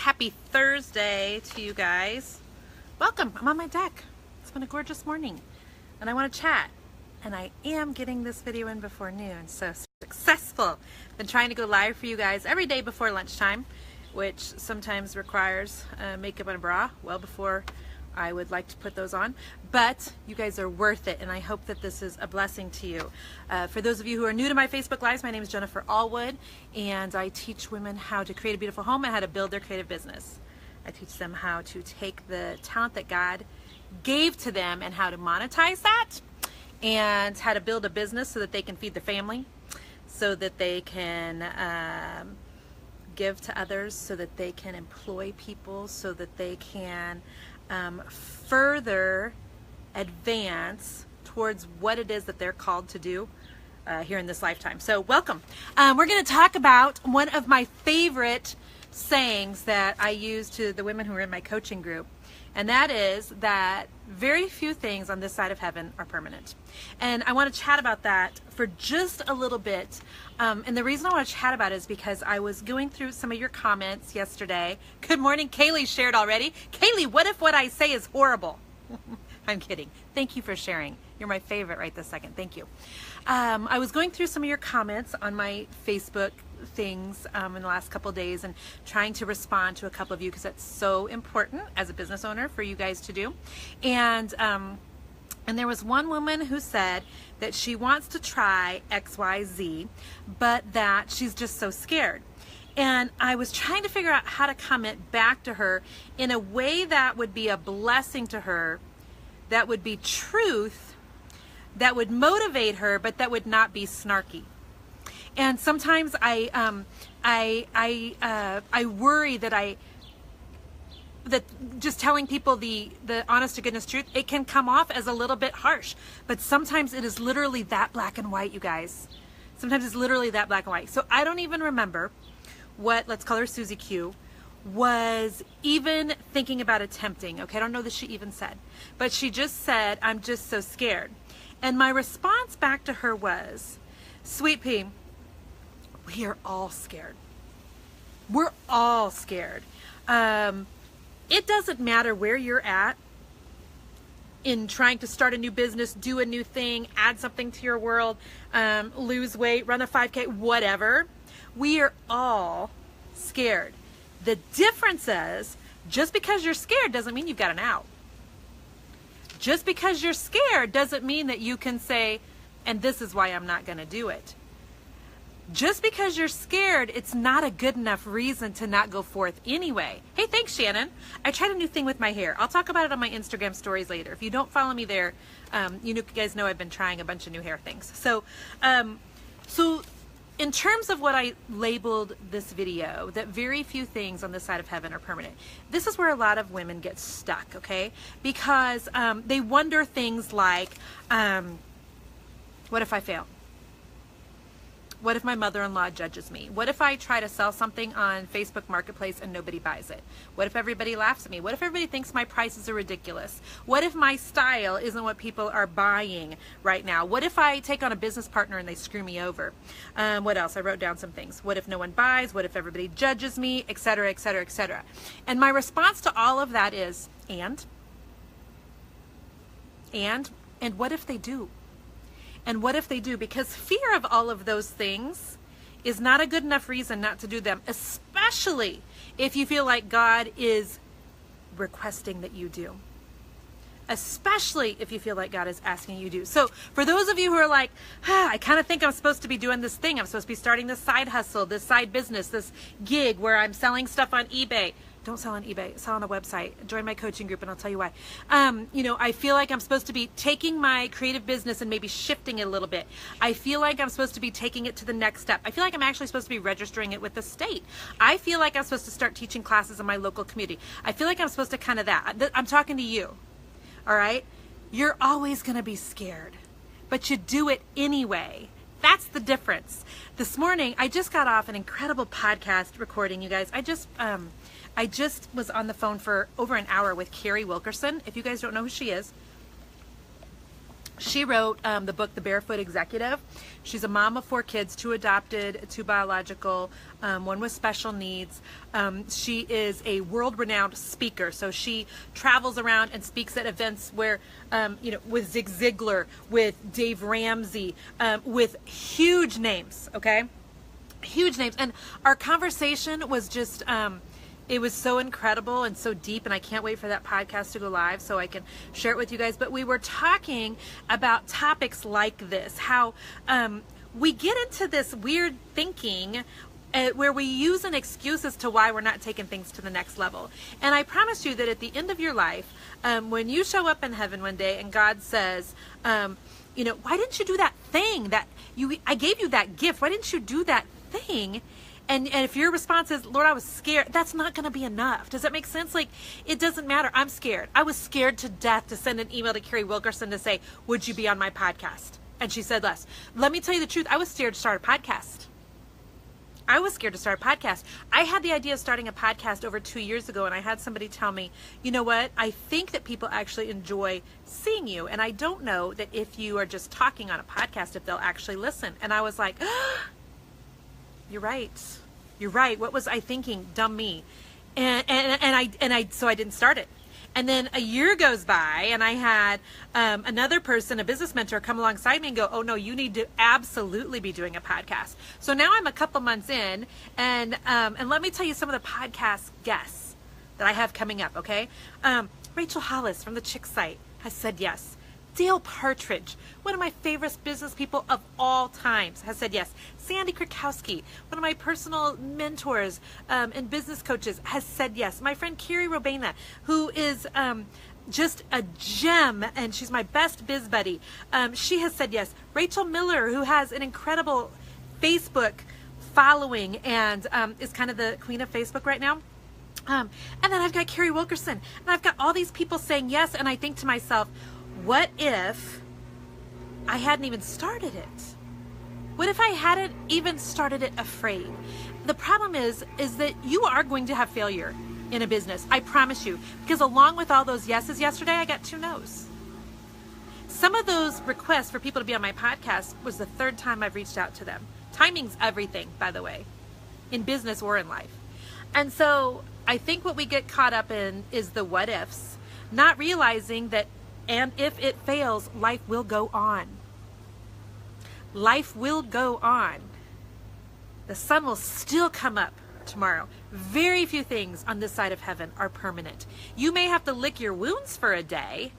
happy Thursday to you guys. Welcome. I'm on my deck. It's been a gorgeous morning and I want to chat. And I am getting this video in before noon, so successful. Been trying to go live for you guys every day before lunchtime, which sometimes requires makeup and a bra well before I would like to put those on. But you guys are worth it, and I hope that this is a blessing to you. For those of you who are new to my Facebook Lives, my name is Jennifer Allwood, and I teach women how to create a beautiful home and how to build their creative business. I teach them how to take the talent that God gave to them and how to monetize that, and how to build a business so that they can feed their family, so that they can give to others, so that they can employ people, so that they can further advance towards what it is that they're called to do here in this lifetime. So welcome. We're going to talk about one of my favorite sayings that I use to the women who are in my coaching group. And that is that very few things on this side of heaven are permanent. And I want to chat about that for just a little bit. And the reason I want to chat about it is because I was going through some of your comments yesterday. Good morning. Kaylee shared already. Kaylee, what if what I say is horrible? I'm kidding. Thank you for sharing. You're my favorite right this second. Thank you. I was going through some of your comments on my Facebook things in the last couple of days and trying to respond to a couple of you because that's so important as a business owner for you guys to do. And there was one woman who said that she wants to try XYZ, but that she's just so scared. And I was trying to figure out how to comment back to her in a way that would be a blessing to her, that would be truth, that would motivate her, but that would not be snarky. And sometimes I worry that just telling people the honest to goodness truth, it can come off as a little bit harsh. But sometimes it is literally that black and white, you guys. Sometimes it's literally that black and white. So I don't even remember what, let's call her Susie Q, was even thinking about attempting. Okay, I don't know that she even said. But she just said, I'm just so scared. And my response back to her was, Sweet Pea, we are all scared. We're all scared. It doesn't matter where you're at in trying to start a new business, do a new thing, add something to your world, lose weight, run a 5K, whatever. We are all scared. The difference is, just because you're scared doesn't mean you've got an out. Just because you're scared doesn't mean that you can say, and this is why I'm not going to do it. Just because you're scared, it's not a good enough reason to not go forth anyway. Hey, thanks, Shannon. I tried a new thing with my hair. I'll talk about it on my Instagram stories later. If you don't follow me there, you guys know I've been trying a bunch of new hair things. So in terms of what I labeled this video, that very few things on this side of heaven are permanent. This is where a lot of women get stuck, okay? Because they wonder things like, what if I fail? What if my mother-in-law judges me? What if I try to sell something on Facebook Marketplace and nobody buys it? What if everybody laughs at me? What if everybody thinks my prices are ridiculous? What if my style isn't what people are buying right now? What if I take on a business partner and they screw me over? What else? I wrote down some things. What if no one buys? What if everybody judges me? Et cetera, et cetera, et cetera. And my response to all of that is, and what if they do? And what if they do? Because fear of all of those things is not a good enough reason not to do them, especially if you feel like God is requesting that you do. Especially if you feel like God is asking you to do. So for those of you who are like, I kind of think I'm supposed to be doing this thing. I'm supposed to be starting this side hustle, this side business, this gig where I'm selling stuff on eBay. Don't sell on eBay, sell on a website. Join my coaching group and I'll tell you why. I feel like I'm supposed to be taking my creative business and maybe shifting it a little bit. I feel like I'm supposed to be taking it to the next step. I feel like I'm actually supposed to be registering it with the state. I feel like I'm supposed to start teaching classes in my local community. I feel like I'm supposed to kind of that. I'm talking to you, all right? You're always going to be scared, but you do it anyway. That's the difference. This morning, I just got off an incredible podcast recording, you guys. I just was on the phone for over an hour with Carrie Wilkerson. If you guys don't know who she is, She wrote the book, The Barefoot Executive. She's a mom of 4 kids, 2 adopted, 2 biological, 1 with special needs. She is a world-renowned speaker. So she travels around and speaks at events where, with Zig Ziglar, with Dave Ramsey, with huge names, okay? Huge names. And our conversation was just... it was so incredible and so deep, and I can't wait for that podcast to go live so I can share it with you guys. But we were talking about topics like this, how we get into this weird thinking where we use an excuse as to why we're not taking things to the next level. And I promise you that at the end of your life, when you show up in heaven one day and God says, why didn't you do that thing that I gave you that gift? Why didn't you do that thing? And if your response is, Lord, I was scared, that's not going to be enough. Does that make sense? Like, it doesn't matter. I'm scared. I was scared to death to send an email to Carrie Wilkerson to say, would you be on my podcast? And she said yes. Let me tell you the truth. I was scared to start a podcast. I was scared to start a podcast. I had the idea of starting a podcast over 2 years ago, and I had somebody tell me, you know what? I think that people actually enjoy seeing you, and I don't know that if you are just talking on a podcast, if they'll actually listen. And I was like, you're right. You're right. What was I thinking? Dumb me. So I didn't start it. And then a year goes by, and I had another person, a business mentor, come alongside me and go, oh no, you need to absolutely be doing a podcast. So now I'm a couple months in, and let me tell you some of the podcast guests that I have coming up, okay? Rachel Hollis from the Chick site has said yes. Dale Partridge, one of my favorite business people of all times, has said yes. Sandy Krakowski, one of my personal mentors and business coaches, has said yes. My friend Carrie Wilkerson, who is just a gem, and she's my best biz buddy, she has said yes. Rachel Miller, who has an incredible Facebook following and is kind of the queen of Facebook right now. And then I've got Carrie Wilkerson, and I've got all these people saying yes, and I think to myself, what if I hadn't even started it? What if I hadn't even started it afraid? The problem is that you are going to have failure in a business. I promise you. Because along with all those yeses yesterday, I got 2 no's. Some of those requests for people to be on my podcast was the 3rd time I've reached out to them. Timing's everything, by the way, in business or in life. And so I think what we get caught up in is the what ifs, not realizing that and if it fails, life will go on. Life will go on. The sun will still come up tomorrow. Very few things on this side of heaven are permanent. You may have to lick your wounds for a day.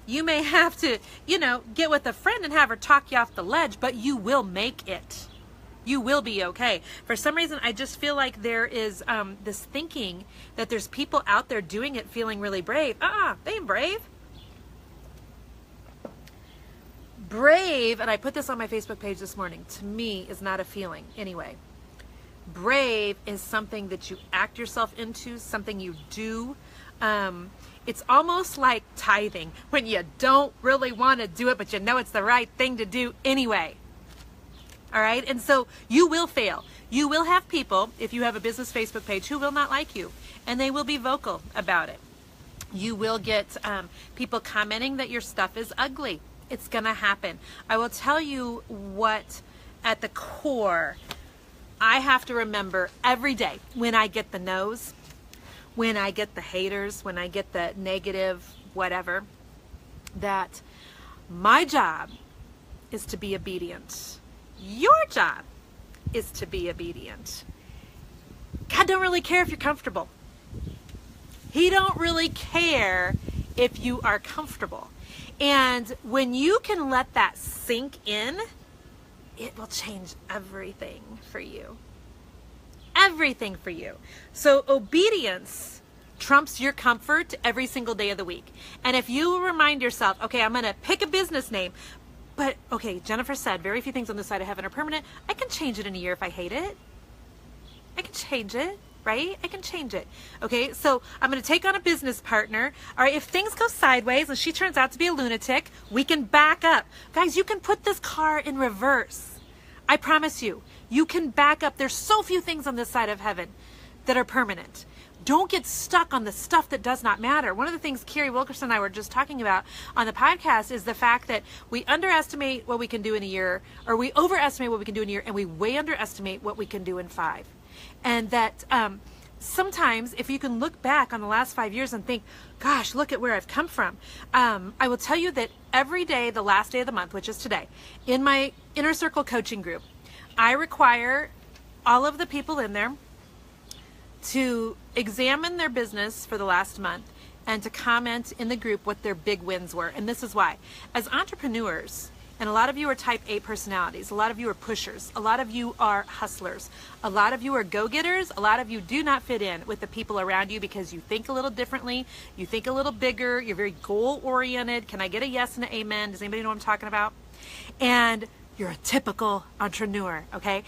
You may have to, get with a friend and have her talk you off the ledge, but you will make it. You will be okay. For some reason, I just feel like there is this thinking that there's people out there doing it feeling really brave. They ain't brave. Brave, and I put this on my Facebook page this morning, to me is not a feeling anyway. Brave is something that you act yourself into, something you do. It's almost like tithing, when you don't really want to do it, but you know it's the right thing to do anyway. All right? And so you will fail. You will have people, if you have a business Facebook page, who will not like you, and they will be vocal about it. You will get people commenting that your stuff is ugly. It's going to happen. I will tell you what, at the core, I have to remember every day when I get the no's, when I get the haters, when I get the negative whatever, that my job is to be obedient. Your job is to be obedient. God don't really care if you're comfortable. He don't really care if you are comfortable. And when you can let that sink in, it will change everything for you. Everything for you. So obedience trumps your comfort every single day of the week. And if you remind yourself, okay, I'm going to pick a business name, but okay, Jennifer said very few things on this side of heaven are permanent. I can change it in a year if I hate it. I can change it. Right? I can change it. Okay, so I'm going to take on a business partner. All right, if things go sideways and she turns out to be a lunatic, we can back up. Guys, you can put this car in reverse. I promise you, you can back up. There's so few things on this side of heaven that are permanent. Don't get stuck on the stuff that does not matter. One of the things Carrie Wilkerson and I were just talking about on the podcast is the fact that we underestimate what we can do in a year, or we overestimate what we can do in a year, and we way underestimate what we can do in 5. And that sometimes if you can look back on the last 5 years and think, gosh, look at where I've come from. I will tell you that every day, the last day of the month, which is today, in my Inner Circle coaching group, I require all of the people in there to examine their business for the last month and to comment in the group what their big wins were. And this is why. As entrepreneurs, and a lot of you are type A personalities, a lot of you are pushers, a lot of you are hustlers, a lot of you are go-getters, a lot of you do not fit in with the people around you because you think a little differently, you think a little bigger, you're very goal-oriented. Can I get a yes and an amen? Does anybody know what I'm talking about? And you're a typical entrepreneur, okay?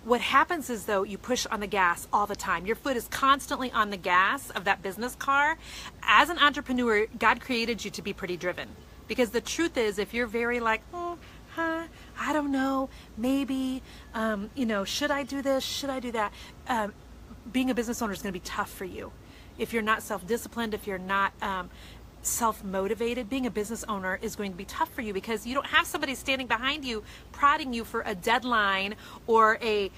What happens is, though, you push on the gas all the time. Your foot is constantly on the gas of that business car. As an entrepreneur, God created you to be pretty driven. Because the truth is, if you're very like, I don't know, maybe, should I do this? Should I do that? Being a business owner is going to be tough for you. If you're not self-disciplined, if you're not self-motivated, being a business owner is going to be tough for you because you don't have somebody standing behind you prodding you for a deadline or a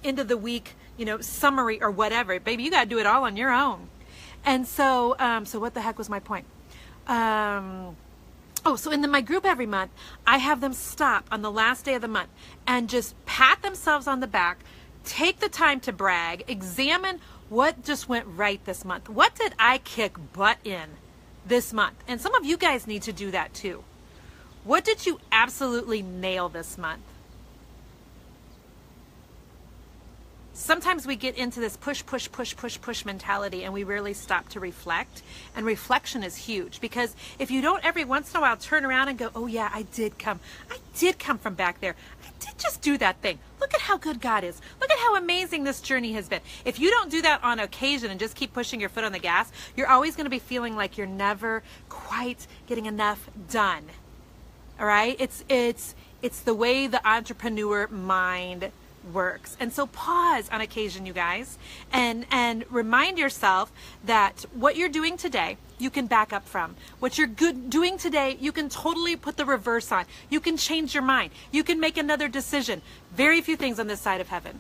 end of the week summary or whatever. Baby, you got to do it all on your own. And so what the heck was my point? So in my group every month, I have them stop on the last day of the month and just pat themselves on the back, take the time to brag, examine what just went right this month. What did I kick butt in this month? And some of you guys need to do that too. What did you absolutely nail this month? Sometimes we get into this push mentality and we rarely stop to reflect. And reflection is huge because if you don't every once in a while turn around and go, oh yeah, I did come from back there. I did just do that thing. Look at how good God is. Look at how amazing this journey has been. If you don't do that on occasion and just keep pushing your foot on the gas, you're always going to be feeling like you're never quite getting enough done. All right? It's the way the entrepreneur mind works. And so pause on occasion, you guys, and remind yourself that what you're doing today, you can back up from. What you're doing today, you can totally put the reverse on. You can change your mind. You can make another decision. Very few things on this side of heaven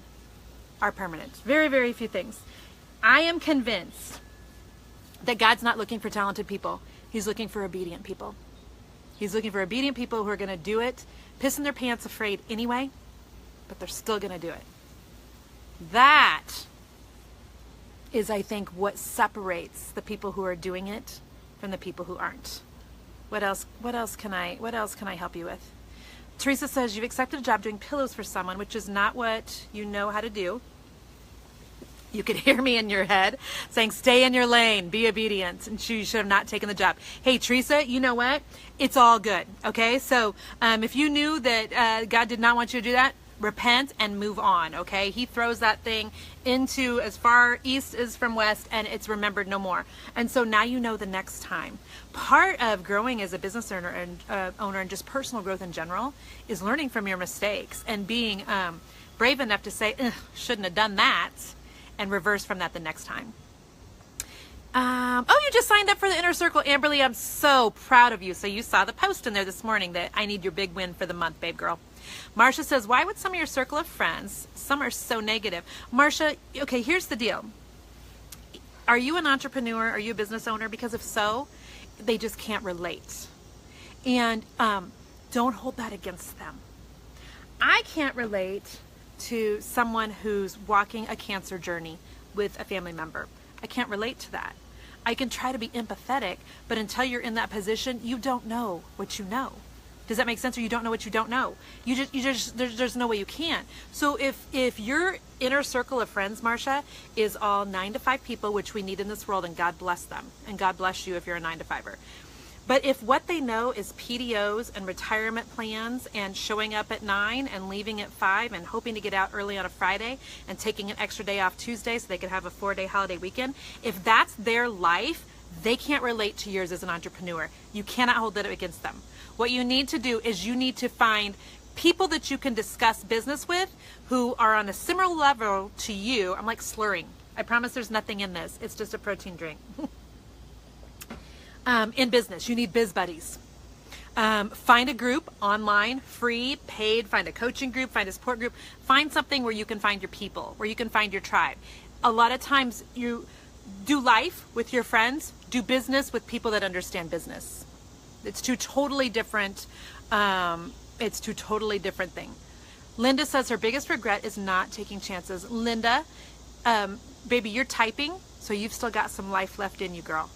are permanent. Very, very few things. I am convinced that God's not looking for talented people. He's looking for obedient people. He's looking for obedient people who are going to do it, piss in their pants afraid anyway, but they're still going to do it. That is, I think, what separates the people who are doing it from the people who aren't. What else can I help you with? Teresa says, you've accepted a job doing pillows for someone, which is not what you know how to do. You could hear me in your head saying, stay in your lane, be obedient, and you should have not taken the job. Hey, Teresa, you know what? It's all good, okay? So if you knew that God did not want you to do that, repent and move on, okay? He throws that thing into as far east as from west, and it's remembered no more. And so now you know the next time. Part of growing as a business owner and just personal growth in general is learning from your mistakes and being brave enough to say, shouldn't have done that, and reverse from that the next time. You just signed up for the Inner Circle, Amberly. I'm so proud of you. So you saw the post in there this morning that I need your big win for the month, babe girl. Marcia says, why would some of your circle of friends, some are so negative? Marcia, okay, here's the deal. Are you an entrepreneur? Are you a business owner? Because if so, they just can't relate. And don't hold that against them. I can't relate to someone who's walking a cancer journey with a family member. I can't relate to that. I can try to be empathetic, but until you're in that position, you don't know what you know. Does that make sense? Or you don't know what you don't know. There's no way you can. So if your inner circle of friends, Marcia, is all 9 to 5 people, which we need in this world, and God bless them, and God bless you if you're a 9 to 5er. But if what they know is PDOs and retirement plans and showing up at 9 and leaving at 5 and hoping to get out early on a Friday and taking an extra day off Tuesday so they could have a 4-day holiday weekend, if that's their life, they can't relate to yours as an entrepreneur. You cannot hold that against them. What you need to do is you need to find people that you can discuss business with who are on a similar level to you. I'm like slurring. I promise there's nothing in this. It's just a protein drink. In business, you need biz buddies. Find a group online, free, paid, find a coaching group, find a support group, find something where you can find your people, where you can find your tribe. A lot of times you do life with your friends, do business with people that understand business. It's two totally different thing. Linda says her biggest regret is not taking chances. Linda, baby, you're typing, so you've still got some life left in you, girl.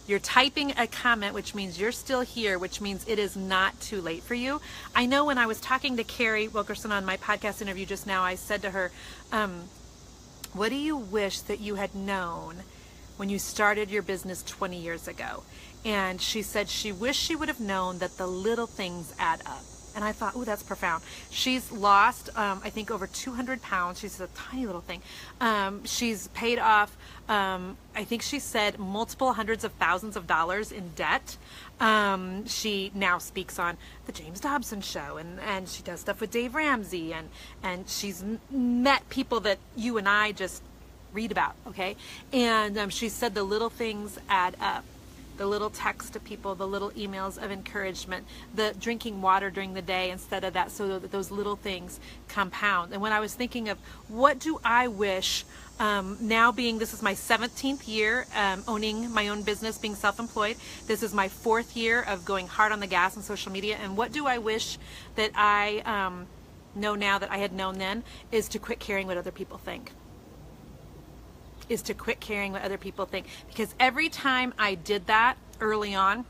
You're typing a comment, which means you're still here, which means it is not too late for you. I know when I was talking to Carrie Wilkerson on my podcast interview just now, I said to her, what do you wish that you had known when you started your business 20 years ago? And she said she wished she would have known that the little things add up. And I thought, oh, that's profound. She's lost, I think, over 200 pounds. She's a tiny little thing. She's paid off, I think she said, multiple hundreds of thousands of dollars in debt. She now speaks on the James Dobson show, and she does stuff with Dave Ramsey, and she's met people that you and I just read about, okay? And she said the little things add up. The little texts to people, the little emails of encouragement, the drinking water during the day instead of that, so that those little things compound. And when I was thinking of what do I wish, now being, this is my 17th year owning my own business, being self-employed. This is my 4th year of going hard on the gas on social media. And what do I wish that I know now that I had known then, is to quit caring what other people think. Is to quit caring what other people think. Because every time I did that early on,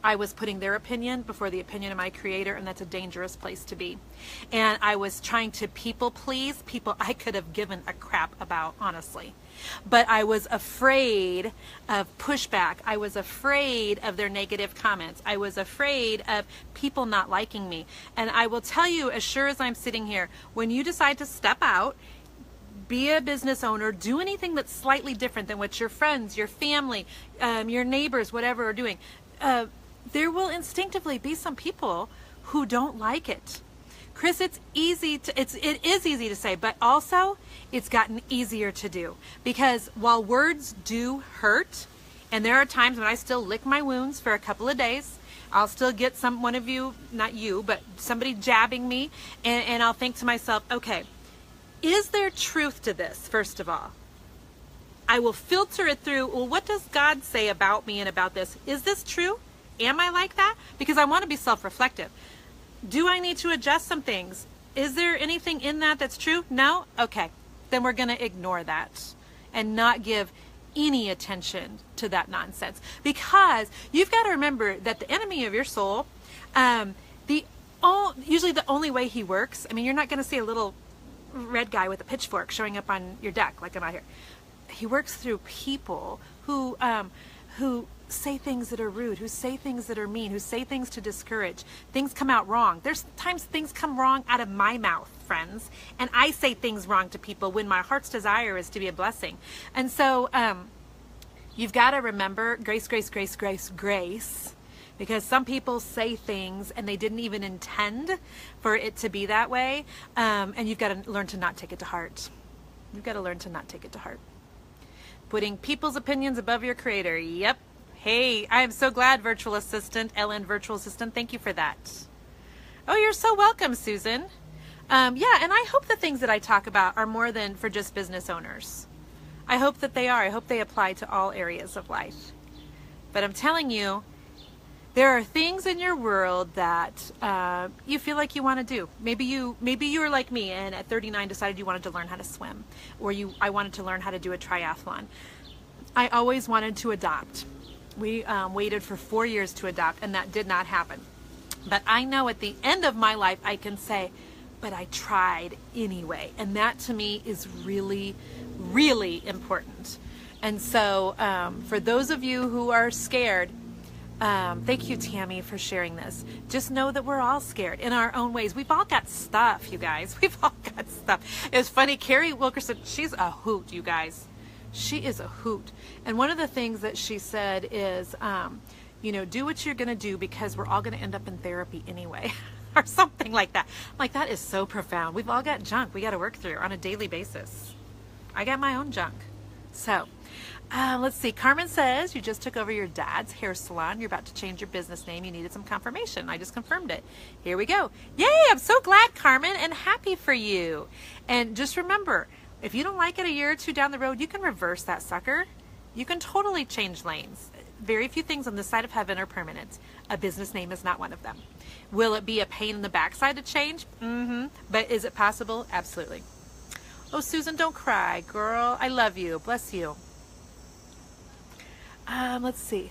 I was putting their opinion before the opinion of my creator, and that's a dangerous place to be. And I was trying to people please people I could have given a crap about, honestly. But I was afraid of pushback. I was afraid of their negative comments. I was afraid of people not liking me. And I will tell you, as sure as I'm sitting here, when you decide to step out, be a business owner, do anything that's slightly different than what your friends, your family, your neighbors, whatever are doing, there will instinctively be some people who don't like it. Chris, it is easy to say, but also it's gotten easier to do, because while words do hurt, and there are times when I still lick my wounds for a couple of days, I'll still get one of you, not you, but somebody jabbing me, and I'll think to myself, okay, is there truth to this, first of all? I will filter it through, well, what does God say about me and about this? Is this true? Am I like that? Because I want to be self-reflective. Do I need to adjust some things? Is there anything in that that's true? No? Okay. Then we're going to ignore that and not give any attention to that nonsense. Because you've got to remember that the enemy of your soul, usually the only way he works, I mean, you're not going to see a little red guy with a pitchfork showing up on your deck like I'm out here. He works through people who say things that are rude, who say things that are mean, who say things to discourage. Things come out wrong. There's times things come wrong out of my mouth, friends, and I say things wrong to people when my heart's desire is to be a blessing. And so you've got to remember grace, grace, grace, grace, grace. Because some people say things and they didn't even intend for it to be that way. And you've got to learn to not take it to heart. You've got to learn to not take it to heart. Putting people's opinions above your creator. Yep. Hey, I am so glad, virtual assistant, Ellen, virtual assistant. Thank you for that. Oh, you're so welcome, Susan. Yeah, and I hope the things that I talk about are more than for just business owners. I hope that they are. I hope they apply to all areas of life. But I'm telling you, there are things in your world that you feel like you want to do. Maybe you were like me, and at 39 decided you wanted to learn how to swim, or I wanted to learn how to do a triathlon. I always wanted to adopt. We waited for 4 years to adopt, and that did not happen. But I know at the end of my life I can say, but I tried anyway, and that to me is really, really important. And so for those of you who are scared, thank you, Tammy, for sharing this. Just know that we're all scared in our own ways. We've all got stuff, you guys. We've all got stuff. It's funny. Carrie Wilkerson, she's a hoot, you guys. She is a hoot. And one of the things that she said is, do what you're going to do, because we're all going to end up in therapy anyway, or something like that. Like, that is so profound. We've all got junk we got to work through on a daily basis. I got my own junk. So, let's see. Carmen says, you just took over your dad's hair salon. You're about to change your business name. You needed some confirmation. I just confirmed it. Here we go. Yay! I'm so glad, Carmen, and happy for you. And just remember, if you don't like it a year or two down the road, you can reverse that sucker. You can totally change lanes. Very few things on this side of heaven are permanent. A business name is not one of them. Will it be a pain in the backside to change? Mm-hmm. But is it possible? Absolutely. Oh, Susan, don't cry, girl. I love you. Bless you. Let's see.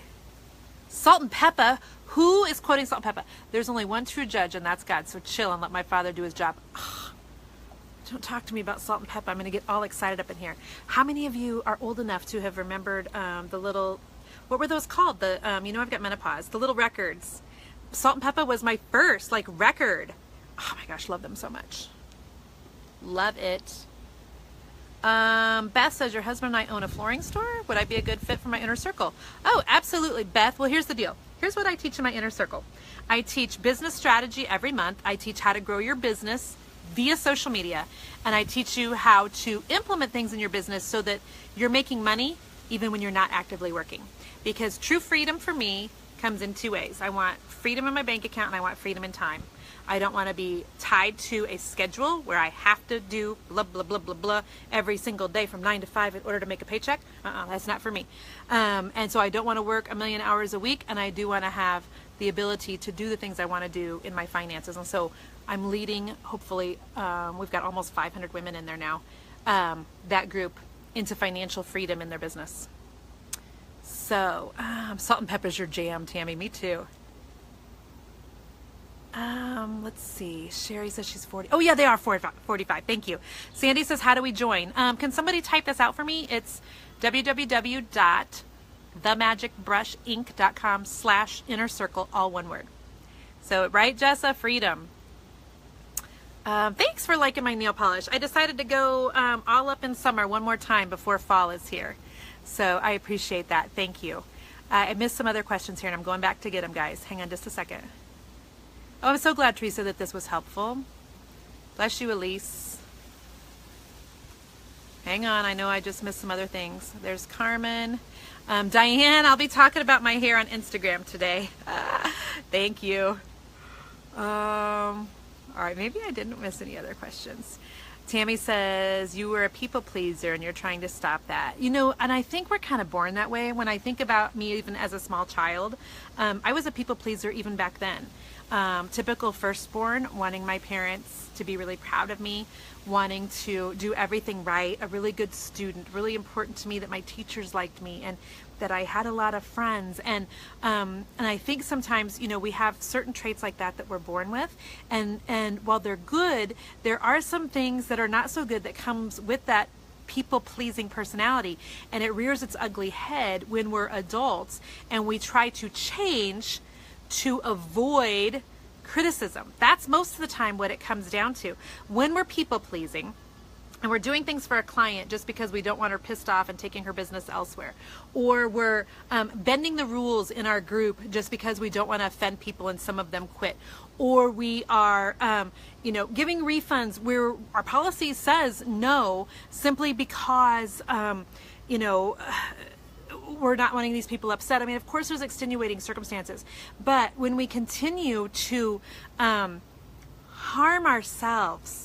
Salt and pepper. Who is quoting salt and pepper? There's only one true judge, and that's God. So chill and let my Father do his job. Ugh. Don't talk to me about salt and pepper. I'm going to get all excited up in here. How many of you are old enough to have remembered the little, what were those called? The you know, I've got menopause. The little records. Salt and pepper was my first record. Oh my gosh, love them so much. Love it. Beth says, your husband and I own a flooring store. Would I be a good fit for my inner circle? Oh, absolutely, Beth. Well, here's the deal. Here's what I teach in my inner circle. I teach business strategy every month. I teach how to grow your business via social media. And I teach you how to implement things in your business so that you're making money even when you're not actively working. Because true freedom for me comes in two ways. I want freedom in my bank account and I want freedom in time. I don't want to be tied to a schedule where I have to do blah, blah, blah, blah, blah every single day from 9 to 5 in order to make a paycheck. That's not for me. And so I don't want to work 1 million hours a week, and I do want to have the ability to do the things I want to do in my finances. And so I'm leading, hopefully, we've got almost 500 women in there now, that group into financial freedom in their business. So salt and pepper's your jam, Tammy. Me too. Let's see. Sherry says she's 40. Oh yeah, they are 45. Thank you. Sandy says, how do we join? Can somebody type this out for me? It's www.themagicbrushinc.com/inner circle, all one word. So, right, Jessa? Freedom. Thanks for liking my nail polish. I decided to go all up in summer one more time before fall is here. So I appreciate that. Thank you. I missed some other questions here, and I'm going back to get them, guys. Hang on just a second. Oh, I'm so glad, Teresa, that this was helpful. Bless you, Elise. Hang on. I know I just missed some other things. There's Carmen. Diane, I'll be talking about my hair on Instagram today. Thank you. All right, maybe I didn't miss any other questions. Tammy says, you were a people pleaser and you're trying to stop that. You know, and I think we're kind of born that way. When I think about me even as a small child, I was a people pleaser even back then. Typical firstborn, wanting my parents to be really proud of me, wanting to do everything right, a really good student, really important to me that my teachers liked me and that I had a lot of friends. And I think sometimes, you know, we have certain traits like that that we're born with. And while they're good, there are some things that are not so good that comes with that people-pleasing personality. And it rears its ugly head when we're adults and we try to change to avoid criticism. That's most of the time what it comes down to. When we're people-pleasing, and we're doing things for a client just because we don't want her pissed off and taking her business elsewhere, or we're bending the rules in our group just because we don't want to offend people and some of them quit, or we are you know, giving refunds where our policy says no simply because you know, we're not wanting these people upset. I mean, of course there's extenuating circumstances, but when we continue to harm ourselves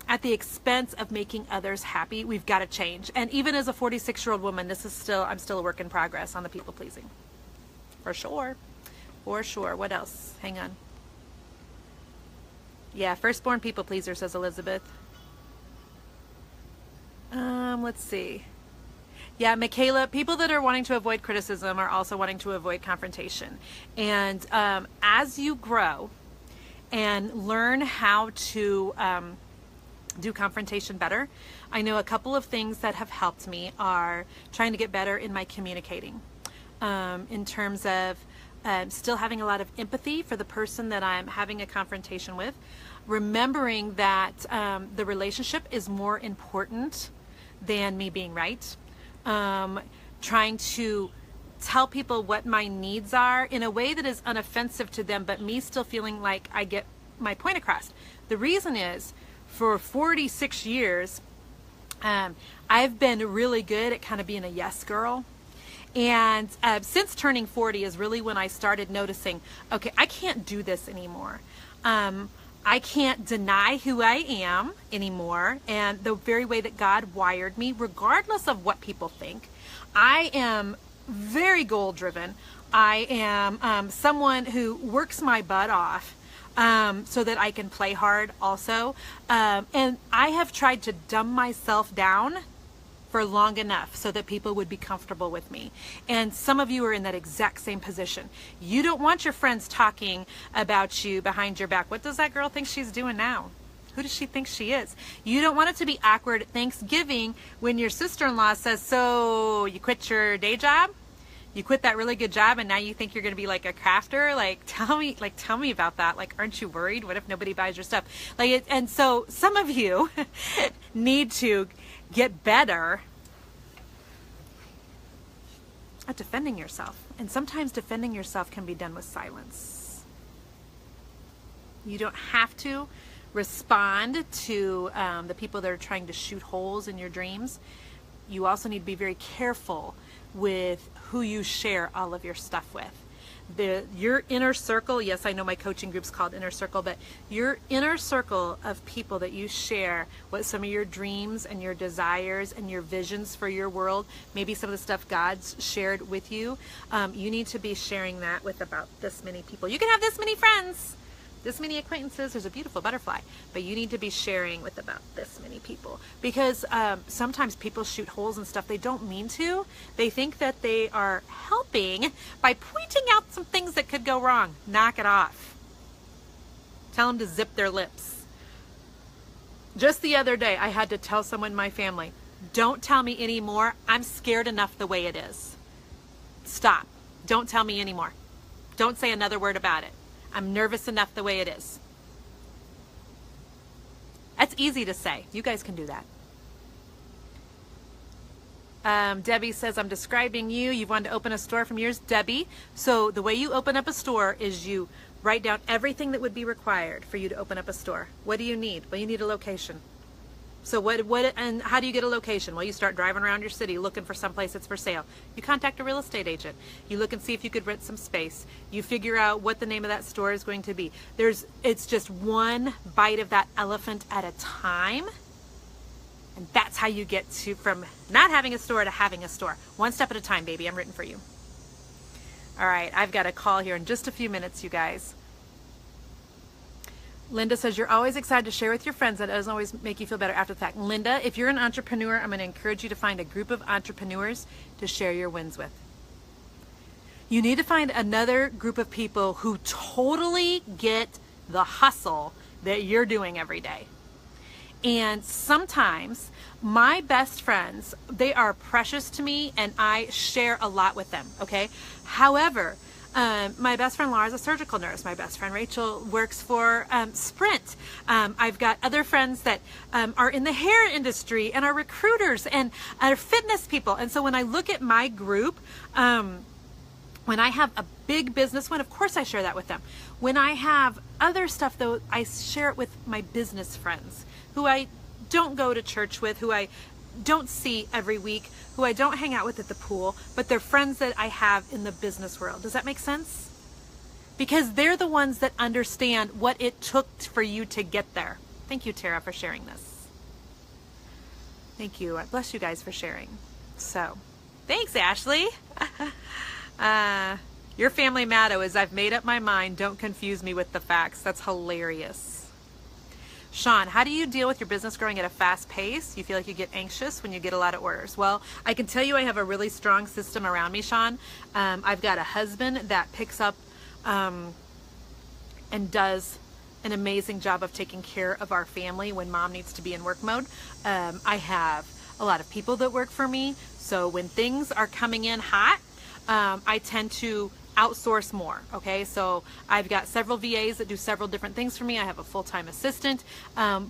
at the expense of making others happy, we've got to change. And even as a 46-year-old woman, this is I'm still a work in progress on the people pleasing. For sure. For sure. What else? Hang on. Yeah, firstborn people pleaser, says Elizabeth. Let's see. Yeah, Michaela, people that are wanting to avoid criticism are also wanting to avoid confrontation. And as you grow and learn how to do confrontation better, I know a couple of things that have helped me are trying to get better in my communicating, in terms of still having a lot of empathy for the person that I'm having a confrontation with, remembering that the relationship is more important than me being right, trying to tell people what my needs are in a way that is unoffensive to them, but me still feeling like I get my point across. The reason is, for 46 years, I've been really good at kind of being a yes girl. And since turning 40 is really when I started noticing, okay, I can't do this anymore. I can't deny who I am anymore, and the very way that God wired me, regardless of what people think. I am very goal driven. I am someone who works my butt off so that I can play hard also. And I have tried to dumb myself down for long enough so that people would be comfortable with me. And some of you are in that exact same position. You don't want your friends talking about you behind your back. What does that girl think she's doing now? Who does she think she is? You don't want it to be awkward at Thanksgiving when your sister-in-law says, so you quit your day job? You quit that really good job and now you think you're going to be like a crafter? Tell me about that. Aren't you worried? What if nobody buys your stuff? And so some of you need to get better at defending yourself. And sometimes defending yourself can be done with silence. You don't have to respond to the people that are trying to shoot holes in your dreams. You also need to be very careful with who you share all of your stuff with. Your inner circle, yes, I know my coaching group's called Inner Circle, but your inner circle of people that you share what some of your dreams and your desires and your visions for your world, maybe some of the stuff God's shared with you, you need to be sharing that with about this many people. You can have this many friends, this many acquaintances, there's a beautiful butterfly, but you need to be sharing with about this many people, because sometimes people shoot holes and stuff they don't mean to. They think that they are helping by pointing out some things that could go wrong. Knock it off. Tell them to zip their lips. Just the other day, I had to tell someone in my family, don't tell me anymore. I'm scared enough the way it is. Stop. Don't tell me anymore. Don't say another word about it. I'm nervous enough the way it is. That's easy to say. You guys can do that. Debbie says, I'm describing you. You've wanted to open a store from years. Debbie, so the way you open up a store is you write down everything that would be required for you to open up a store. What do you need? Well, you need a location. So and how do you get a location? Well, you start driving around your city looking for someplace that's for sale. You contact a real estate agent. You look and see if you could rent some space. You figure out what the name of that store is going to be. It's just one bite of that elephant at a time. And that's how you get from not having a store to having a store. One step at a time, baby. I'm written for you. All right, I've got a call here in just a few minutes, you guys. Linda says, you're always excited to share with your friends. That doesn't always make you feel better after the fact. Linda, if you're an entrepreneur, I'm going to encourage you to find a group of entrepreneurs to share your wins with. You need to find another group of people who totally get the hustle that you're doing every day. And sometimes my best friends, they are precious to me and I share a lot with them, okay? However, my best friend Laura is a surgical nurse. My best friend Rachel works for Sprint. I've got other friends that are in the hair industry and are recruiters and are fitness people. And so when I look at my group, when I have a big business one, of course I share that with them. When I have other stuff, though, I share it with my business friends who I don't go to church with, who I don't see every week, who I don't hang out with at the pool, but they're friends that I have in the business world. Does that make sense? Because they're the ones that understand what it took for you to get there. Thank you, Tara, for sharing this. Thank you. I bless you guys for sharing. So, thanks, Ashley. Your family motto is, I've made up my mind. Don't confuse me with the facts. That's hilarious. Sean, how do you deal with your business growing at a fast pace? You feel like you get anxious when you get a lot of orders. Well, I can tell you I have a really strong system around me, Sean. I've got a husband that picks up and does an amazing job of taking care of our family when mom needs to be in work mode. I have a lot of people that work for me. So when things are coming in hot, I tend to outsource more. Okay, so I've got several VAs that do several different things for me. I have a full-time assistant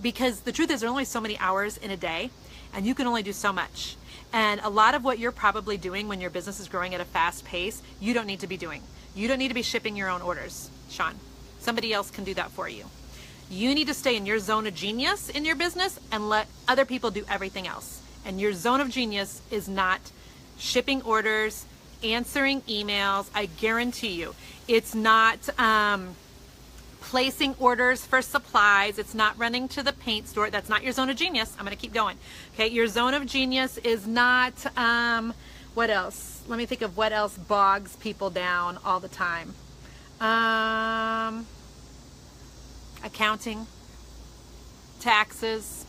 because the truth is there are only so many hours in a day and you can only do so much. And a lot of what you're probably doing when your business is growing at a fast pace, you don't need to be doing. You don't need to be shipping your own orders, Sean. Somebody else can do that for you. You need to stay in your zone of genius in your business and let other people do everything else. And your zone of genius is not shipping orders, answering emails. I guarantee you. It's not placing orders for supplies. It's not running to the paint store. That's not your zone of genius. I'm going to keep going. Okay, your zone of genius is not, what else? Let me think of what else bogs people down all the time. Accounting, taxes,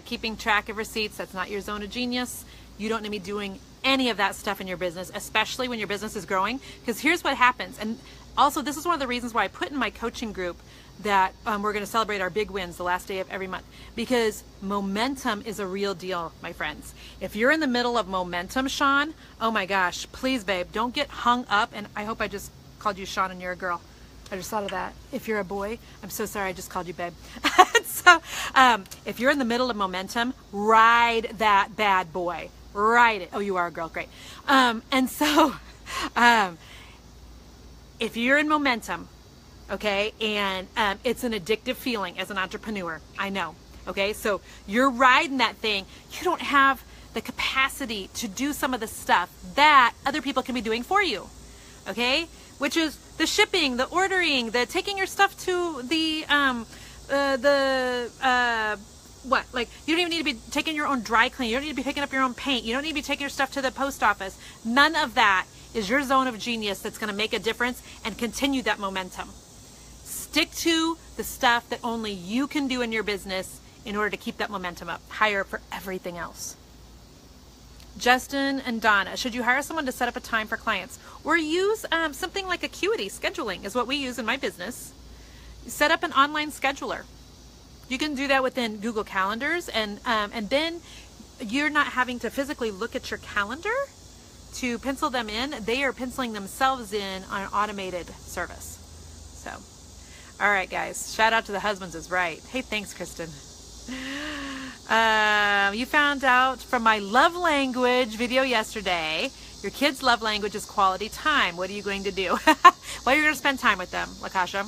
keeping track of receipts. That's not your zone of genius. You don't need to be doing any of that stuff in your business, especially when your business is growing, because here's what happens. And also, this is one of the reasons why I put in my coaching group that we're going to celebrate our big wins the last day of every month, because momentum is a real deal, my friends. If you're in the middle of momentum, Sean, oh my gosh, please, babe, don't get hung up. And I hope I just called you Sean and you're a girl. I just thought of that. If you're a boy, I'm so sorry, I just called you babe. So if you're in the middle of momentum, ride that bad boy. Ride it. Oh, you are a girl. Great. And so if you're in momentum, okay, and it's an addictive feeling as an entrepreneur, I know. Okay, so you're riding that thing. You don't have the capacity to do some of the stuff that other people can be doing for you. Okay, which is the shipping, the ordering, the taking your stuff to the what? Like, you don't even need to be taking your own dry cleaning. You don't need to be picking up your own paint. You don't need to be taking your stuff to the post office. None of that is your zone of genius that's going to make a difference and continue that momentum. Stick to the stuff that only you can do in your business in order to keep that momentum up. Hire for everything else. Justin and Donna, should you hire someone to set up a time for clients, or use something like Acuity? Scheduling is what we use in my business. Set up an online scheduler. You can do that within Google Calendars, and then you're not having to physically look at your calendar to pencil them in. They are penciling themselves in on an automated service. So, all right, guys, shout out to the husbands is right. Hey, thanks, Kristen. You found out from my love language video yesterday, your kids' love language is quality time. What are you going to do? Well, you're going to spend time with them, Lakasha.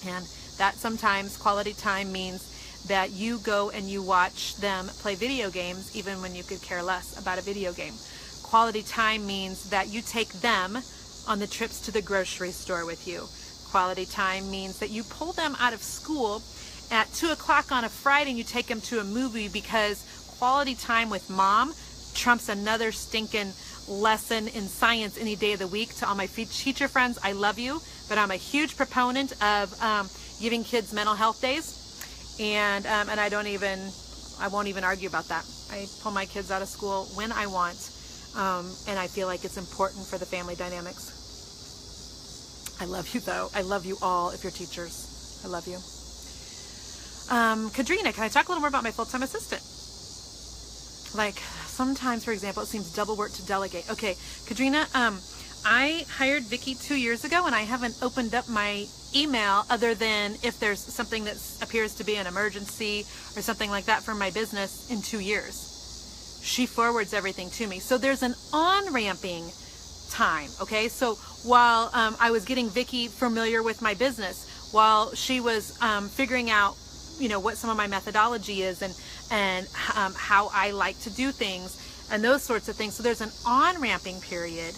And that sometimes quality time means that you go and you watch them play video games even when you could care less about a video game. Quality time means that you take them on the trips to the grocery store with you. Quality time means that you pull them out of school at 2 o'clock on a Friday and you take them to a movie, because quality time with mom trumps another stinking lesson in science any day of the week. To all my teacher friends, I love you, but I'm a huge proponent of giving kids mental health days, and I won't even argue about that. I pull my kids out of school when I want, and I feel like it's important for the family dynamics. I love you though. I love you all if you're teachers. I love you. Kadrina, can I talk a little more about my full-time assistant? Like, sometimes, for example, it seems double work to delegate. Okay, Kadrina, I hired Vicki 2 years ago, and I haven't opened up my email other than if there's something that appears to be an emergency or something like that for my business in 2 years. She forwards everything to me. So there's an on-ramping time, okay? So while I was getting Vicki familiar with my business, while she was figuring out, you know, what some of my methodology is and how I like to do things and those sorts of things. So there's an on-ramping period,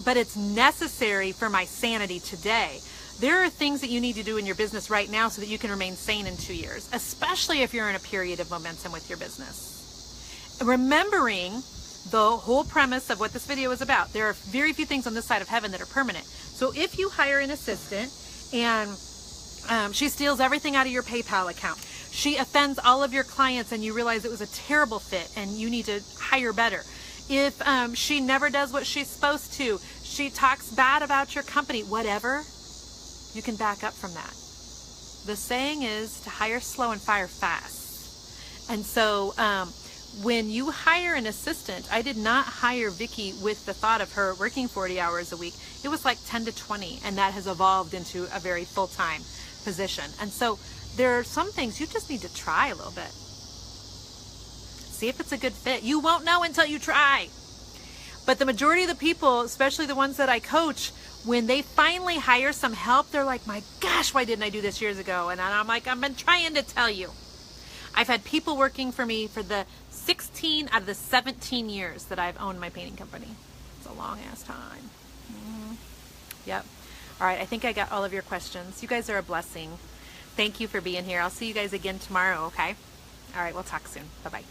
but it's necessary for my sanity today. There are things that you need to do in your business right now so that you can remain sane in 2 years, especially if you're in a period of momentum with your business. Remembering the whole premise of what this video is about, there are very few things on this side of heaven that are permanent. So if you hire an assistant and she steals everything out of your PayPal account, she offends all of your clients and you realize it was a terrible fit and you need to hire better. If she never does what she's supposed to, she talks bad about your company, whatever, you can back up from that. The saying is to hire slow and fire fast. And so when you hire an assistant, I did not hire Vicki with the thought of her working 40 hours a week. It was like 10 to 20, and that has evolved into a very full-time position. And so there are some things you just need to try a little bit. See if it's a good fit. You won't know until you try. But the majority of the people, especially the ones that I coach, when they finally hire some help, they're like, my gosh, why didn't I do this years ago? And I'm like, I've been trying to tell you. I've had people working for me for the 16 out of the 17 years that I've owned my painting company. It's a long ass time. Yep. All right, I think I got all of your questions. You guys are a blessing. Thank you for being here. I'll see you guys again tomorrow, okay? All right, we'll talk soon. Bye-bye.